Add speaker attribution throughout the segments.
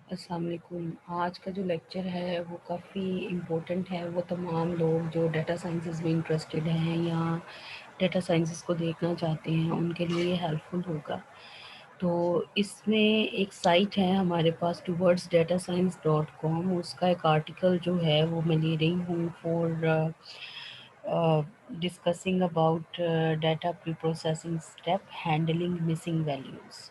Speaker 1: अस्सलाम वालेकुम। आज का जो लेक्चर है वो काफ़ी इम्पोर्टेंट है। वो तमाम लोग जो डेटा साइंसेस में इंटरेस्टेड हैं या डेटा साइंसेस को देखना चाहते हैं उनके लिए ये हेल्पफुल होगा। तो इसमें एक साइट है हमारे पास towardsdatascience.com, उसका एक आर्टिकल जो है वो मैं ले रही हूँ for discussing about data pre processing step handling missing values.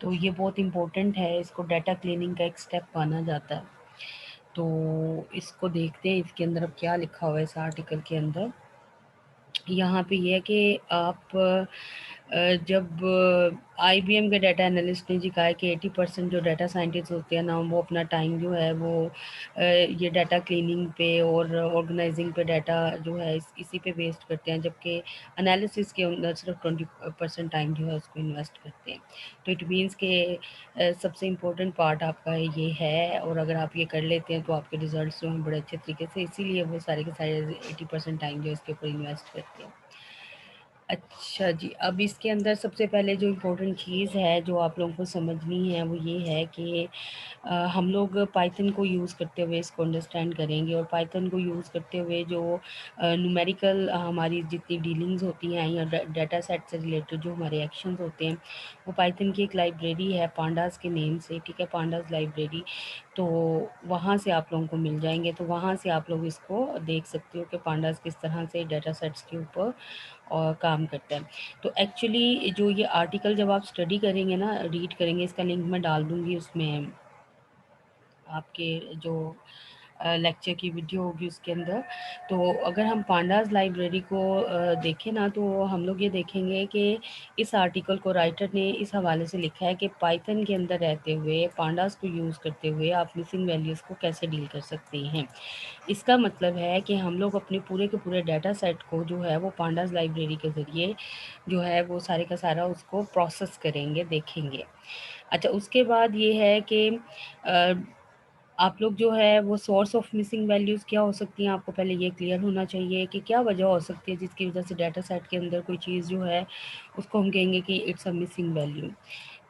Speaker 1: तो ये बहुत इम्पोर्टेंट है, इसको डाटा क्लीनिंग का एक स्टेप माना जाता है। तो इसको देखते हैं इसके अंदर अब क्या लिखा हुआ है इस आर्टिकल के अंदर। यहाँ पे ये है कि आप जब IBM के डाटा एनालिस्ट ने जी कहा है कि 80% जो डाटा साइंटिस्ट होते हैं ना वो अपना टाइम जो है वो ये डाटा क्लीनिंग पे और ऑर्गेनाइजिंग पे डाटा जो है इसी पे वेस्ट करते हैं, जबकि एनालिसिस के अंदर सिर्फ 20% टाइम जो है उसको इन्वेस्ट करते हैं। तो इट मीन्स के सबसे इम्पोर्टेंट पार्ट आपका ये है, और अगर आप ये कर लेते हैं तो आपके रिजल्ट्स जो हैं बड़े अच्छे तरीके से, इसीलिए वो सारे के सारे 80% टाइम जो है इसके ऊपर इन्वेस्ट करते हैं। अच्छा जी, अब इसके अंदर सबसे पहले जो इम्पोर्टेंट चीज़ है जो आप लोगों को समझनी है वो ये है कि हम लोग पाइथन को यूज़ करते हुए इसको अंडरस्टैंड करेंगे, और पाइथन को यूज़ करते हुए जो न्यूमेरिकल हमारी जितनी डीलिंग्स होती हैं या डाटा सेट से रिलेटेड जो हमारे एक्शंस होते हैं, वो पाइथन की एक लाइब्रेरी है पांडास के नेम से, ठीक है, पांडास लाइब्रेरी। तो वहाँ से आप लोगों को मिल जाएंगे, तो वहाँ से आप लोग इसको देख सकते हो कि पांडास किस तरह से डाटा सेट्स के ऊपर और काम करता है। तो एक्चुअली जो ये आर्टिकल जब आप स्टडी करेंगे ना, रीड करेंगे, इसका लिंक मैं डाल दूँगी उसमें आपके जो लेक्चर की वीडियो होगी उसके अंदर। तो अगर हम पांडास लाइब्रेरी को देखें ना, तो हम लोग ये देखेंगे कि इस आर्टिकल को राइटर ने इस हवाले से लिखा है कि पाइथन के अंदर रहते हुए पांडास को यूज़ करते हुए आप मिसिंग वैल्यूज़ को कैसे डील कर सकते हैं। इसका मतलब है कि हम लोग अपने पूरे के पूरे डाटा सेट को जो है वो पांडास लाइब्रेरी के ज़रिए जो है वो सारे का सारा उसको प्रोसेस करेंगे, देखेंगे। अच्छा, उसके बाद ये है कि आप लोग जो है वो सोर्स ऑफ मिसिंग वैल्यूज़ क्या हो सकती हैं, आपको पहले ये क्लियर होना चाहिए कि क्या वजह हो सकती है जिसकी वजह से डाटा सेट के अंदर कोई चीज़ जो है उसको हम कहेंगे कि इट्स अ मिसिंग वैल्यू।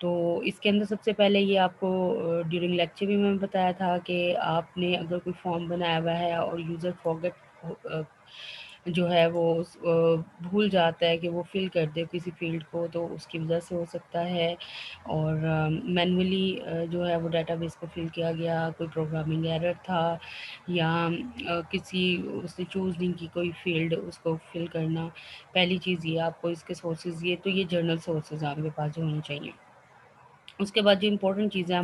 Speaker 1: तो इसके अंदर सबसे पहले ये आपको ड्यूरिंग लेक्चर भी मैंने बताया था कि आपने अगर कोई फॉर्म बनाया हुआ है और यूज़र फॉरगेट जो है वो भूल जाता है कि वो फिल कर दे किसी फील्ड को, तो उसकी वजह से हो सकता है। और मैनुअली जो है वो डेटाबेस को फिल किया गया, कोई प्रोग्रामिंग एरर था, या किसी उसने चूज़ नहीं की कोई फील्ड उसको फिल करना। पहली चीज़ ये आपको इसके सोर्सेज, ये तो ये जर्नल सोर्सेज आपके पास जो होने चाहिए। उसके बाद जो इम्पोर्टेंट चीज़ है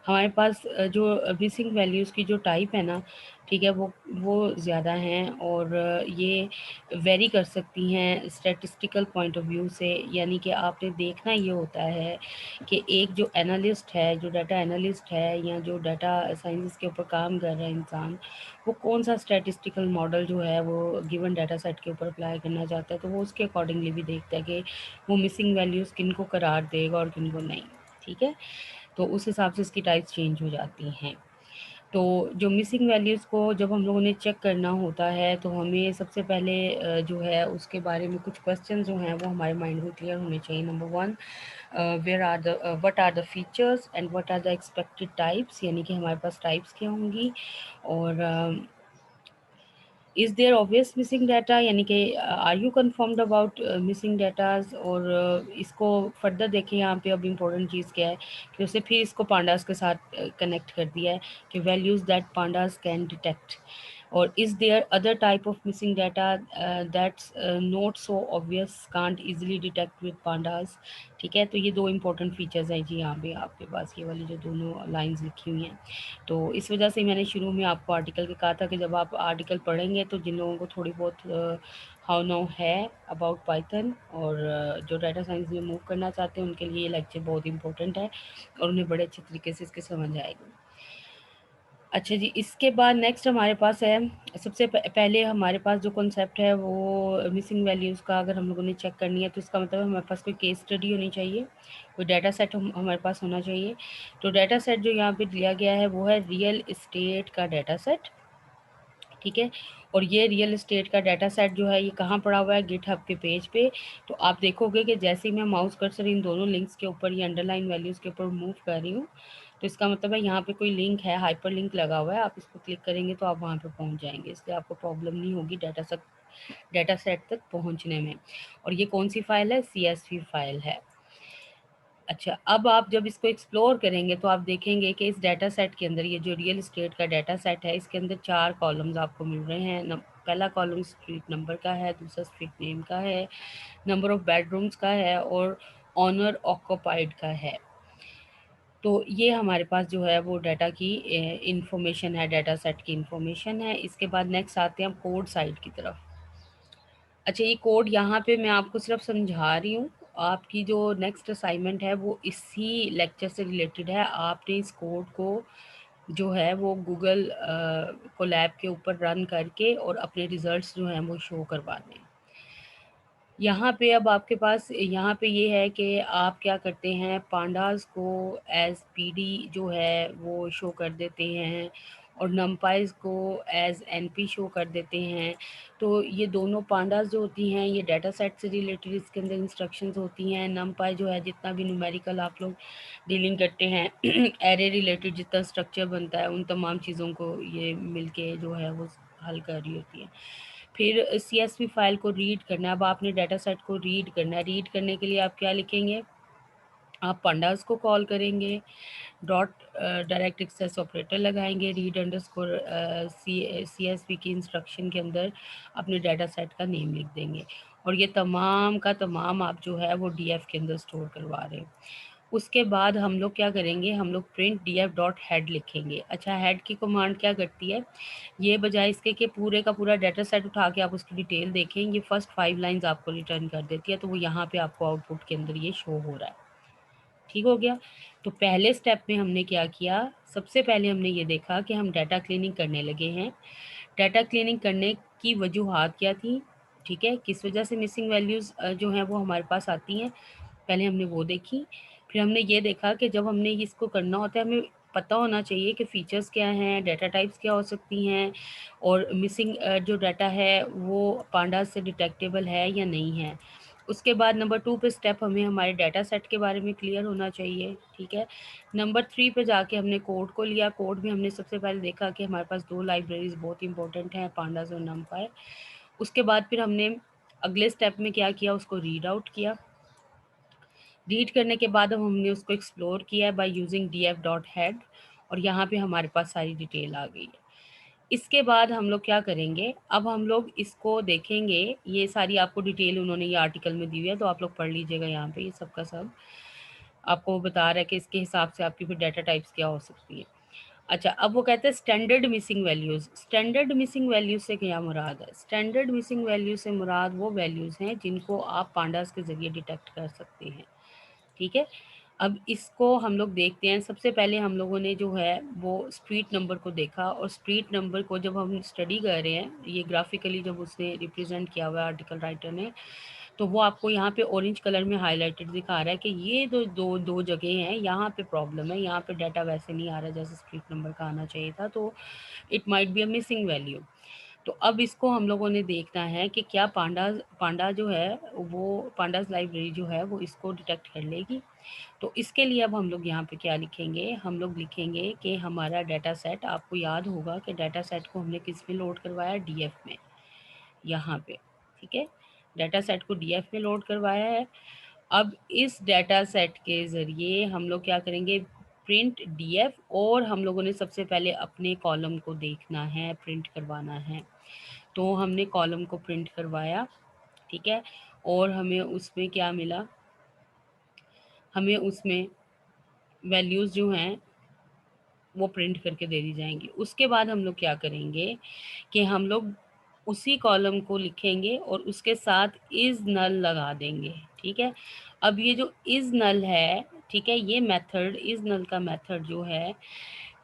Speaker 1: हमारे पास जो मिसिंग वैल्यूज़ की जो टाइप है ना, ठीक है, वो ज़्यादा हैं, और ये वेरी कर सकती हैं स्टैटिस्टिकल पॉइंट ऑफ व्यू से। यानी कि आपने देखना ये होता है कि एक जो एनालिस्ट है, जो डाटा एनालिस्ट है, या जो डाटा साइंस के ऊपर काम कर रहा है इंसान, वो कौन सा स्टैटिस्टिकल मॉडल जो है वो गिवन डाटा सेट के ऊपर अप्लाई करना चाहता है, तो वो उसके अकॉर्डिंगली भी देखता है कि वो मिसिंग वैल्यूज़ किन को करार देगा और किन को नहीं, ठीक है। तो उस हिसाब से इसकी टाइप्स चेंज हो जाती हैं। तो जो मिसिंग वैल्यूज़ को जब हम लोगों ने चेक करना होता है, तो हमें सबसे पहले जो है उसके बारे में कुछ क्वेश्चन जो हैं वो हमारे माइंड में क्लियर होने चाहिए। Number one, where are the what are the features and what are the expected types, यानी कि हमारे पास टाइप्स क्या होंगी, और is there obvious missing data, यानी कि are you confirmed about missing datas. और इसको फर्दर देखें, यहाँ पे अब इम्पोर्टेंट चीज़ क्या है कि उसे फिर इसको पांडास के साथ कनेक्ट कर दिया है कि values that pandas can detect, और is there other type of missing data that's not so obvious can't easily detect with pandas, ठीक है। तो ये दो इंपॉर्टेंट फीचर्स हैं जी यहाँ पे आपके पास, ये वाली जो दोनों लाइंस लिखी हुई हैं। तो इस वजह से मैंने शुरू में आपको आर्टिकल के कहा था कि जब आप आर्टिकल पढ़ेंगे तो जिन लोगों को थोड़ी बहुत हाउ नाउ है अबाउट पाइथन, और जो डाटा साइंस में मूव करना चाहते हैं उनके लिए ये लेक्चर बहुत इंपॉर्टेंट है, और उन्हें बड़े अच्छे तरीके से इसके समझ आएगी। अच्छा जी, इसके बाद नेक्स्ट हमारे पास है, सबसे पहले हमारे पास जो कॉन्सेप्ट है वो मिसिंग वैल्यूज़ का अगर हम लोगों ने चेक करनी है, तो इसका मतलब हमारे पास कोई केस स्टडी होनी चाहिए, कोई डाटा सेट हमारे पास होना चाहिए। तो डाटा सेट जो यहाँ पे दिया गया है वो है रियल इस्टेट का डाटा सेट, ठीक है। और ये रियल एस्टेट का डाटा सेट जो है ये कहाँ पड़ा हुआ है, गिटहब के पेज पे। तो आप देखोगे कि जैसे ही मैं माउस कर्सर इन दोनों लिंक्स के ऊपर, ये अंडरलाइन वैल्यूज़ के ऊपर मूव कर रही हूँ, तो इसका मतलब है यहाँ पे कोई लिंक है, हाइपर लिंक लगा हुआ है, आप इसको क्लिक करेंगे तो आप वहाँ पे पहुँच जाएंगे, इसलिए आपको प्रॉब्लम नहीं होगी डाटा सेट तक पहुँचने में। और ये कौन सी फाइल है, CSV फाइल है। अच्छा, अब आप जब इसको एक्सप्लोर करेंगे तो आप देखेंगे कि इस डाटा सेट के अंदर, ये जो रियल एस्टेट का डाटा सेट है, इसके अंदर 4 कॉलम्स आपको मिल रहे हैं। पहला कॉलम स्ट्रीट नंबर का है, दूसरा स्ट्रीट नेम का है, नंबर ऑफ बेडरूम्स का है और ऑनर ऑक्यूपाइड का है। तो ये हमारे पास जो है वो डाटा की इंफॉर्मेशन है, डाटा सेट की इंफॉर्मेशन है। इसके बाद नेक्स्ट आते हैं हम कोड साइड की तरफ। अच्छा, ये कोड यहाँ पे मैं आपको सिर्फ समझा रही हूँ, आपकी जो नेक्स्ट असाइनमेंट है वो इसी लेक्चर से रिलेटेड है। आपने इस कोड को जो है वो गूगल कोलैब के ऊपर रन करके और अपने रिजल्ट्स जो हैं वो शो करवाने हैं। यहाँ पे अब आपके पास यहाँ पे ये है कि आप क्या करते हैं, पांडास को एज PD जो है वो शो कर देते हैं और नमपाइज को एज NP शो कर देते हैं। तो ये दोनों पांडास जो होती हैं ये डाटा सेट से रिलेटेड इसके अंदर इंस्ट्रक्शंस होती हैं। नमपाई जो है जितना भी न्यूमेरिकल आप लोग डीलिंग करते हैं एरे रिलेटेड जितना स्ट्रक्चर बनता है उन तमाम चीज़ों को ये मिलके जो है वो हल कर रही होती है। फिर CSV फाइल को रीड करना है। अब आपने डाटा सेट को रीड करना है। रीड करने के लिए आप क्या लिखेंगे, आप पंडास को कॉल करेंगे, डॉट डायरेक्ट एक्सेस ऑपरेटर लगाएंगे, रीड अंडरस्कोर CSV की इंस्ट्रक्शन के अंदर अपने डाटा सेट का नेम लिख देंगे और ये तमाम का तमाम आप जो है वो DF के अंदर स्टोर करवा रहे हैं। उसके बाद हम लोग क्या करेंगे, हम लोग प्रिंट DF डॉट हेड लिखेंगे। अच्छा, हेड की कमांड क्या करती है, ये बजाय इसके कि पूरे का पूरा डाटा सेट उठा के आप उसकी डिटेल देखें, ये फर्स्ट 5 लाइंस आपको रिटर्न कर देती है। तो वो यहाँ पे आपको आउटपुट के अंदर ये शो हो रहा है। ठीक हो गया। तो पहले स्टेप में हमने क्या किया, सबसे पहले हमने ये देखा कि हम डाटा क्लीनिंग करने लगे हैं। डाटा क्लीनिंग करने की वजूहात क्या थी, ठीक है, किस वजह से मिसिंग वैल्यूज़ जो हैं वो हमारे पास आती हैं, पहले हमने वो देखी। फिर हमने ये देखा कि जब हमने इसको करना होता है हमें पता होना चाहिए कि फ़ीचर्स क्या हैं, डाटा टाइप्स क्या हो सकती हैं और मिसिंग जो डाटा है वो पांडास से डिटेक्टेबल है या नहीं है। उसके बाद नंबर 2 पे स्टेप हमें हमारे डाटा सेट के बारे में क्लियर होना चाहिए, ठीक है। नंबर 3 पे जाके हमने कोड को लिया। कोड में हमने सबसे पहले देखा कि हमारे पास 2 लाइब्रेरीज़ बहुत इंपॉर्टेंट हैं, पांडास और नमपाई। उसके बाद फिर हमने अगले स्टेप में क्या किया, उसको रीड आउट किया। रीड करने के बाद अब हमने उसको एक्सप्लोर किया है by using DF dot head और यहाँ पे हमारे पास सारी डिटेल आ गई है। इसके बाद हम लोग क्या करेंगे, अब हम लोग इसको देखेंगे। ये सारी आपको डिटेल उन्होंने ये आर्टिकल में दी हुई है, तो आप लोग पढ़ लीजिएगा। यहाँ पे ये सब का सब आपको बता रहा है कि इसके हिसाब से आपकी फिर डाटा टाइप्स क्या हो सकती है। अच्छा, अब वो कहते हैं standard missing values. Standard missing values से क्या मुराद है, स्टैंडर्ड मिसिंग वैल्यू से मुराद वो वैल्यूज़ हैं जिनको आप पांडास के ज़रिए डिटेक्ट कर सकते हैं, ठीक है। अब इसको हम लोग देखते हैं। सबसे पहले हम लोगों ने जो है वो स्ट्रीट नंबर को देखा और स्ट्रीट नंबर को जब हम स्टडी कर रहे हैं, ये ग्राफिकली जब उसने रिप्रेजेंट किया हुआ है आर्टिकल राइटर ने, तो वो आपको यहाँ पे ऑरेंज कलर में हाईलाइटेड दिखा रहा है कि ये दो जगह हैं, यहाँ पे प्रॉब्लम है, यहाँ पे डाटा वैसे नहीं आ रहा जैसे स्ट्रीट नंबर का आना चाहिए था, तो it might be a missing value. तो अब इसको हम लोगों ने देखना है कि क्या पांडा जो है वो पांडास लाइब्रेरी जो है वो इसको डिटेक्ट कर लेगी। तो इसके लिए अब हम लोग यहाँ पे क्या लिखेंगे, हम लोग लिखेंगे कि हमारा डाटा सेट, आपको याद होगा कि डाटा सेट को हमने किस में लोड करवाया, DF में, यहाँ पे, ठीक है। डाटा सेट को DF में लोड करवाया है। अब इस डाटा सेट के ज़रिए हम लोग क्या करेंगे, प्रिंट DF, और हम लोगों ने सबसे पहले अपने कॉलम को देखना है, प्रिंट करवाना है। तो हमने कॉलम को प्रिंट करवाया, ठीक है, और हमें उसमें क्या मिला, हमें उसमें वैल्यूज़ जो हैं वो प्रिंट करके दे दी जाएंगी। उसके बाद हम लोग क्या करेंगे कि हम लोग उसी कॉलम को लिखेंगे और उसके साथ इज़ नल लगा देंगे, ठीक है। अब ये जो इज़ नल है, ठीक है, ये मेथड, इज़ नल का मेथड जो है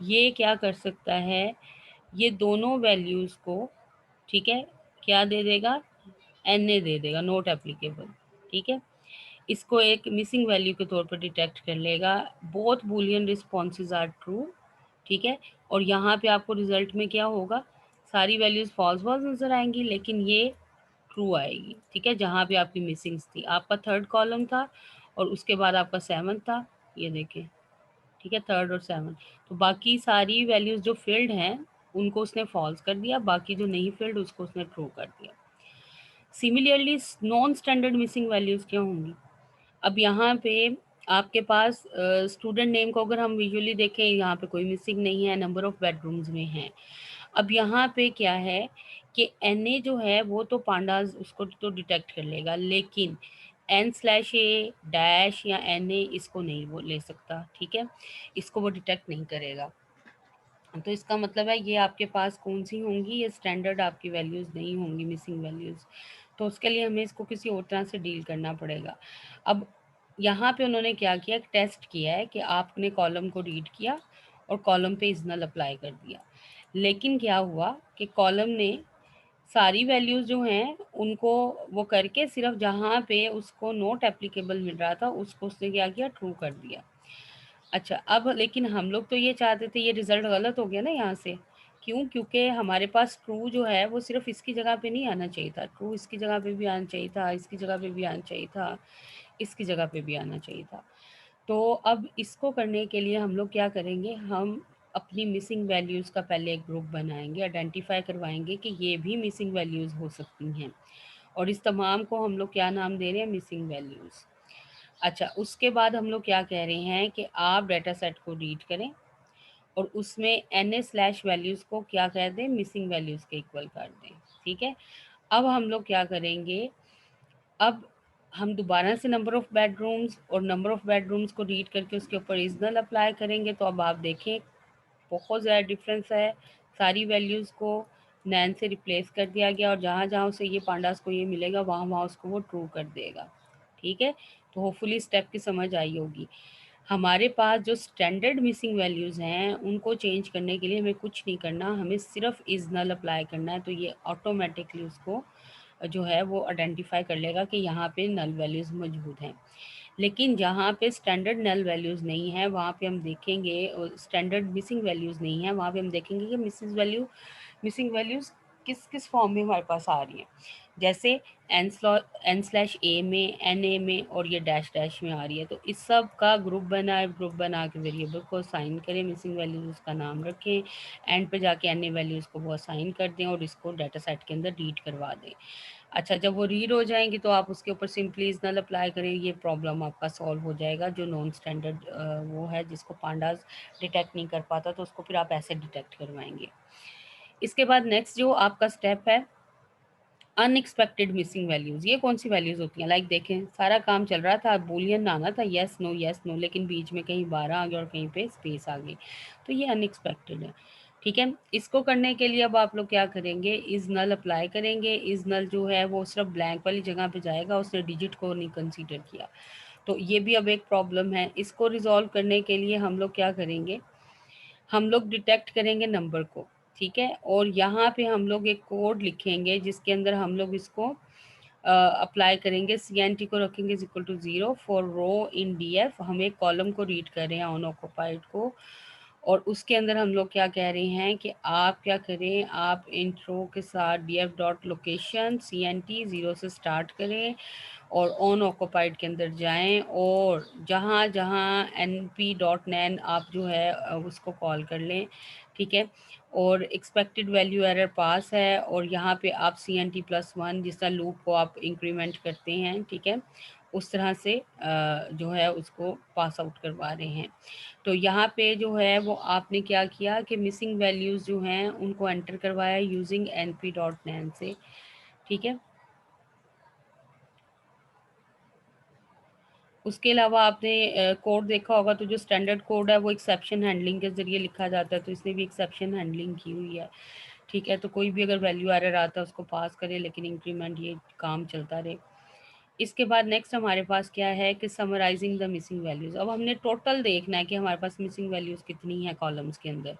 Speaker 1: ये क्या कर सकता है, ये दोनों वैल्यूज़ को, ठीक है, क्या दे देगा, NA दे देगा, नॉट एप्लीकेबल, ठीक है। इसको एक मिसिंग वैल्यू के तौर पर डिटेक्ट कर लेगा। Both boolean responses are true, ठीक है। और यहाँ पे आपको रिजल्ट में क्या होगा, सारी वैल्यूज़ फॉल्स फॉल्स नज़र आएंगी, लेकिन ये ट्रू आएगी। ठीक है, जहाँ पे आपकी मिसिंग्स थी, आपका थर्ड कॉलम था और उसके बाद आपका सेवन था, ये देखें। ठीक है, थर्ड और सेवन, तो बाकी सारी वैल्यूज़ जो फील्ड हैं उनको उसने फॉल्स कर दिया, बाकी जो नहीं फील्ड उसको उसने ट्रू कर दिया। Similarly non standard missing values क्या होंगी? अब यहाँ पे आपके पास स्टूडेंट नेम को अगर हम विजुअली देखें, यहाँ पे कोई मिसिंग नहीं है, नंबर ऑफ बेडरूम्स में है। अब यहाँ पे क्या है कि एन ए जो है वो तो पांडाज उसको तो डिटेक्ट कर लेगा, लेकिन एन स्लैश ए डैश या एन ए इसको नहीं वो ले सकता। ठीक है, इसको वो डिटेक्ट नहीं करेगा। तो इसका मतलब है ये आपके पास कौन सी होंगी, ये स्टैंडर्ड आपकी वैल्यूज़ नहीं होंगी, मिसिंग वैल्यूज़। तो उसके लिए हमें इसको किसी और तरह से डील करना पड़ेगा। अब यहाँ पे उन्होंने क्या किया, एक टेस्ट किया है कि आपने कॉलम को रीड किया और कॉलम पे इज़नल अप्लाई कर दिया, लेकिन क्या हुआ कि कॉलम ने सारी वैल्यूज़ जो हैं उनको वो करके सिर्फ जहाँ पे उसको नोट एप्लीकेबल मिल रहा था उसको उसने क्या किया, ट्रू कर दिया। अच्छा, अब लेकिन हम लोग तो ये चाहते थे, ये रिज़ल्ट गलत हो गया ना यहाँ से। क्यों? क्योंकि हमारे पास ट्रू जो है वो सिर्फ़ इसकी जगह पे नहीं आना चाहिए था, ट्रू इसकी जगह पे भी आना चाहिए था, इसकी जगह पे भी आना चाहिए था, इसकी जगह पे भी आना चाहिए था। तो अब इसको करने के लिए हम लोग क्या करेंगे, हम अपनी मिसिंग वैल्यूज़ का पहले एक ग्रुप बनाएँगे, आइडेंटिफ़ाई करवाएँगे कि ये भी मिसिंग वैल्यूज़ हो सकती हैं, और इस तमाम को हम लोग क्या नाम दे रहे हैं, मिसिंग वैल्यूज़। अच्छा, उसके बाद हम लोग क्या कह रहे हैं कि आप डेटा सेट को रीड करें और उसमें एन स्लैश वैल्यूज़ को क्या कर दें, मिसिंग वैल्यूज़ के इक्वल कर दें। ठीक है, अब हम लोग क्या करेंगे, अब हम दोबारा से नंबर ऑफ़ बेडरूम्स और नंबर ऑफ़ बेडरूम्स को रीड करके उसके ऊपर रीजनल अप्लाई करेंगे। तो अब आप देखें बहुत ज़्यादा डिफरेंस है, सारी वैल्यूज़ को नैन से रिप्लेस कर दिया गया और जहाँ जहाँ उसे ये पांडास को ये मिलेगा वहाँ वहाँ उसको वो ट्रू कर देगा। ठीक है, तो होपफुली स्टेप की समझ आई होगी। हमारे पास जो स्टैंडर्ड मिसिंग वैल्यूज़ हैं उनको चेंज करने के लिए हमें कुछ नहीं करना, हमें सिर्फ इज़ नल अप्लाई करना है, तो ये ऑटोमेटिकली उसको जो है वो आइडेंटिफाई कर लेगा कि यहाँ पे नल वैल्यूज़ मौजूद हैं। लेकिन जहाँ पे स्टैंडर्ड नल वैल्यूज़ नहीं है वहाँ पे हम देखेंगे, स्टैंडर्ड मिसिंग वैल्यूज़ नहीं है वहाँ पे हम देखेंगे कि मिसिंग वैल्यूज़ किस किस फॉर्म में हमारे पास आ रही हैं। जैसे एन स्लैश ए में, एन ए में और ये डैश डैश में आ रही है। तो इस सब का ग्रुप बनाए, ग्रुप बना के वेरिएबल को असाइन करें, मिसिंग वैल्यूज़ उसका नाम रखें, एंड पे जाके एन ए वैल्यूज़ को वो असाइन कर दें और इसको डाटा सेट के अंदर रीड करवा दें। अच्छा, जब वो रीड हो जाएँगी तो आप उसके ऊपर सिंपली इज़ नल अप्लाई करें, ये प्रॉब्लम आपका सॉल्व हो जाएगा। जो नॉन स्टैंडर्ड वो है जिसको पांडास डिटेक्ट नहीं कर पाता, तो उसको फिर आप ऐसे डिटेक्ट करवाएँगे। इसके बाद नेक्स्ट जो आपका स्टेप है, अनएक्सपेक्टेड मिसिंग वैल्यूज़। ये कौन सी वैल्यूज़ होती हैं? लाइक देखें, सारा काम चल रहा था, बूलियन आना था येस नो, लेकिन बीच में कहीं 12 आ गया और कहीं पे स्पेस आ गई, तो ये अनएक्सपेक्टेड है। ठीक है, इसको करने के लिए अब आप लोग क्या करेंगे, इज़ नल अप्लाई करेंगे। इज़ नल जो है वो सिर्फ ब्लैंक वाली जगह पे जाएगा, उसने डिजिट को नहीं कंसीडर किया, तो ये भी अब एक प्रॉब्लम है। इसको रिजॉल्व करने के लिए हम लोग क्या करेंगे, हम लोग डिटेक्ट करेंगे नंबर को। ठीक है, और यहाँ पे हम लोग एक कोड लिखेंगे जिसके अंदर हम लोग इसको अप्लाई करेंगे। सी एन टी को रखेंगे is equal to 0 for row in D F, हम एक कॉलम को रीड कर रहे हैं अनऑक्युपाइड को, और उसके अंदर हम लोग क्या कह रहे हैं कि आप क्या करें, आप इंट्रो के साथ D F dot location C N T 0 से स्टार्ट करें और ऑन ऑक्यूपाइड के अंदर जाएं और जहाँ जहाँ एन पी डॉट नैन आप जो है उसको कॉल कर लें। ठीक है, और एक्सपेक्टेड वैल्यू एरर पास है और यहाँ पे आप C N T plus one जिस तरह लूप को आप इंक्रीमेंट करते हैं, ठीक है, उस तरह से जो है उसको पास आउट करवा रहे हैं। तो यहाँ पे जो है वो आपने क्या किया कि मिसिंग वैल्यूज़ जो हैं उनको एंटर करवाया यूजिंग एन पी डॉट नैन से। ठीक है, उसके अलावा आपने कोड देखा होगा, तो जो स्टैंडर्ड कोड है वो एक्सेप्शन हैंडलिंग के ज़रिए लिखा जाता है, तो इसने भी एक्सेप्शन हैंडलिंग की हुई है। ठीक है, तो कोई भी अगर वैल्यू एरर आता है उसको पास करे, लेकिन इंक्रीमेंट ये काम चलता रहे। इसके बाद नेक्स्ट हमारे पास क्या है कि समराइजिंग द मिसिंग वैल्यूज़। अब हमने टोटल देखना है कि हमारे पास मिसिंग वैल्यूज़ कितनी है कॉलम्स के अंदर।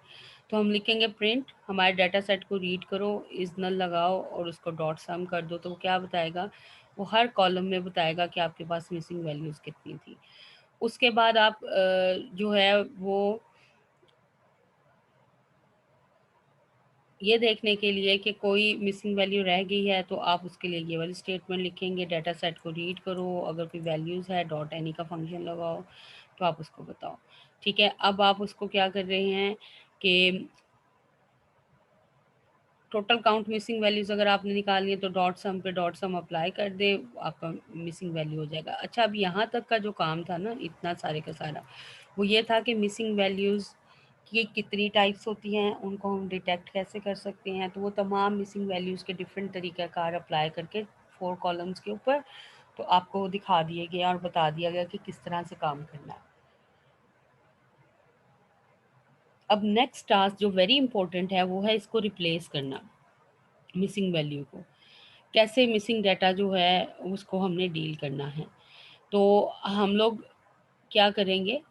Speaker 1: तो हम लिखेंगे प्रिंट हमारे डाटा सेट को रीड करो, इज़ नल लगाओ और उसको डॉट सम कर दो, तो वो क्या बताएगा, वो हर कॉलम में बताएगा कि आपके पास मिसिंग वैल्यूज़ कितनी थी। उसके बाद आप जो है वो ये देखने के लिए कि कोई मिसिंग वैल्यू रह गई है तो आप उसके लिए ये वाली स्टेटमेंट लिखेंगे, डाटा सेट को रीड करो, अगर कोई वैल्यूज़ है डॉट एनी का फंक्शन लगाओ, तो आप उसको बताओ। ठीक है, अब आप उसको क्या कर रहे हैं कि टोटल काउंट मिसिंग वैल्यूज़ अगर आपने निकालनी है तो डॉट सम पे डॉट सम अप्लाई कर दे, आपका मिसिंग वैल्यू हो जाएगा। अच्छा, अब यहाँ तक का जो काम था ना, इतना सारे का सारा, वो ये था कि मिसिंग वैल्यूज़ की कितनी टाइप्स होती हैं, उनको हम डिटेक्ट कैसे कर सकते हैं। तो वो तमाम मिसिंग वैल्यूज़ के डिफरेंट तरीक़ाकार अप्लाई करके 4 कॉलम्स के ऊपर तो आपको दिखा दिए गए और बता दिया गया कि किस तरह से काम करना है। अब नेक्स्ट टास्क जो वेरी इंपॉर्टेंट है वो है इसको रिप्लेस करना, मिसिंग वैल्यू को। कैसे मिसिंग डाटा जो है उसको हमने डील करना है। तो हम लोग क्या करेंगे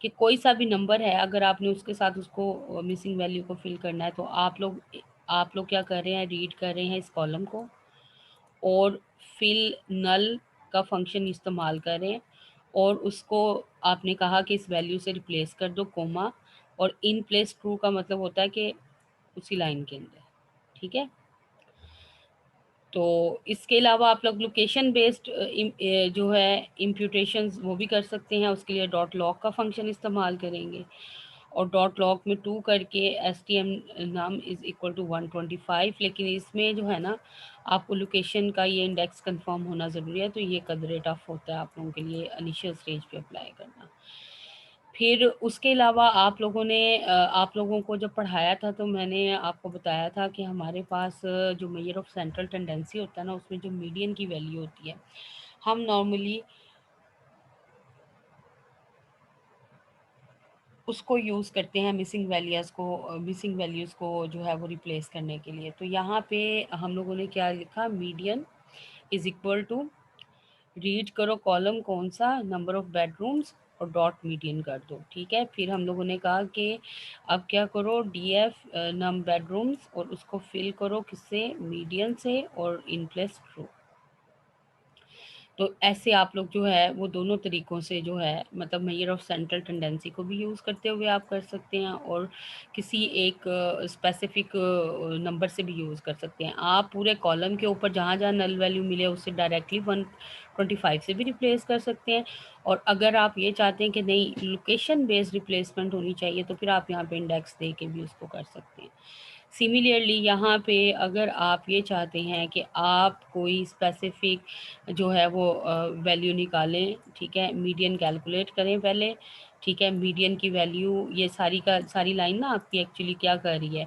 Speaker 1: कि कोई सा भी नंबर है, अगर आपने उसके साथ उसको मिसिंग वैल्यू को फिल करना है, तो आप लोग क्या कर रहे हैं, रीड कर रहे हैं इस कॉलम को और फिल नल का फंक्शन इस्तेमाल करें और उसको आपने कहा कि इस वैल्यू से रिप्लेस कर दो कोमा, और इन प्लेस ट्रू का मतलब होता है कि उसी लाइन के अंदर। ठीक है, तो इसके अलावा आप लोग लोकेशन बेस्ड जो है इम्प्यूटेशंस वो भी कर सकते हैं। उसके लिए डॉट लॉग का फंक्शन इस्तेमाल करेंगे और डॉट लॉग में 2 करके एस टी एम नाम इज़ इक्वल टू 125, लेकिन इसमें जो है ना आपको लोकेशन का ये इंडेक्स कंफर्म होना ज़रूरी है, तो ये कदरे टफ होता है आप लोगों के लिए इनिशियल स्टेज पे अप्लाई करना। फिर उसके अलावा आप लोगों को जब पढ़ाया था तो मैंने आपको बताया था कि हमारे पास जो मेजर ऑफ सेंट्रल टेंडेंसी होता है ना, उसमें जो मीडियन की वैल्यू होती है, हम नॉर्मली उसको यूज़ करते हैं मिसिंग वैल्यूज़ को जो है वो रिप्लेस करने के लिए। तो यहाँ पे हम लोगों ने क्या लिखा, median is equal to, read करो कॉलम कौन सा, नंबर ऑफ बेडरूम्स और डॉट मीडियन कर दो। ठीक है, फिर हम लोगों ने कहा कि अब क्या करो, डीएफ नम बेडरूम्स और उसको फिल करो किससे, मीडियन से और इन प्लेस ट्रू। तो ऐसे आप लोग जो है वो दोनों तरीक़ों से जो है, मतलब मेजर ऑफ सेंट्रल टेंडेंसी को भी यूज़ करते हुए आप कर सकते हैं और किसी एक स्पेसिफिक नंबर से भी यूज़ कर सकते हैं। आप पूरे कॉलम के ऊपर जहाँ-जहाँ नल वैल्यू मिले उससे डायरेक्टली 125 से भी रिप्लेस कर सकते हैं, और अगर आप ये चाहते हैं कि नहीं लोकेशन बेस्ड रिप्लेसमेंट होनी चाहिए तो फिर आप यहाँ पे इंडेक्स दे के भी उसको कर सकते हैं। सिमिलरली यहाँ पे अगर आप ये चाहते हैं कि आप कोई स्पेसिफिक जो है वो वैल्यू निकालें, ठीक है, मीडियन कैलकुलेट करें पहले। ठीक है, मीडियन की वैल्यू ये सारी का सारी लाइन ना आपकी एक्चुअली क्या कर रही है,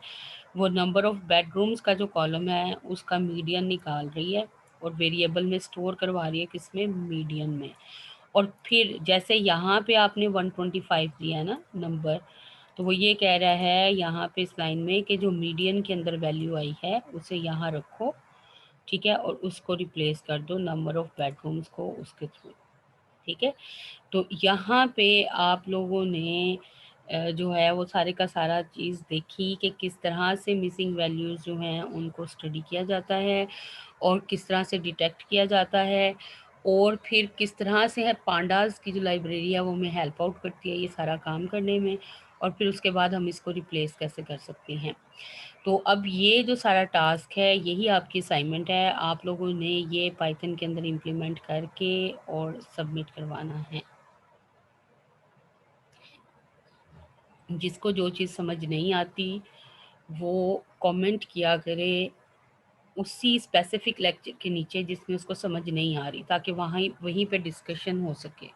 Speaker 1: वो नंबर ऑफ बेडरूम्स का जो कॉलम है उसका मीडियन निकाल रही है और वेरिएबल में स्टोर करवा रही है किसमें, मीडियन में। और फिर जैसे यहाँ पे आपने 125 दिया है ना नंबर, तो वो ये कह रहा है यहाँ पे इस लाइन में कि जो मीडियन के अंदर वैल्यू आई है उसे यहाँ रखो, ठीक है, और उसको रिप्लेस कर दो नंबर ऑफ बेडरूम्स को उसके थ्रू। ठीक है, तो यहाँ पे आप लोगों ने जो है वो सारे का सारा चीज़ देखी कि किस तरह से मिसिंग वैल्यूज़ जो हैं उनको स्टडी किया जाता है और किस तरह से डिटेक्ट किया जाता है, और फिर किस तरह से है पांडास की जो लाइब्रेरी है वो हमें हेल्प आउट करती है ये सारा काम करने में, और फिर उसके बाद हम इसको रिप्लेस कैसे कर सकते हैं। तो अब ये जो सारा टास्क है यही आपकी असाइनमेंट है, आप लोगों ने ये पाइथन के अंदर इम्प्लीमेंट करके और सबमिट करवाना है। जिसको जो चीज़ समझ नहीं आती वो कमेंट किया करे उसी स्पेसिफिक लेक्चर के नीचे जिसमें उसको समझ नहीं आ रही, ताकि वहीं वहीं पे डिस्कशन हो सके।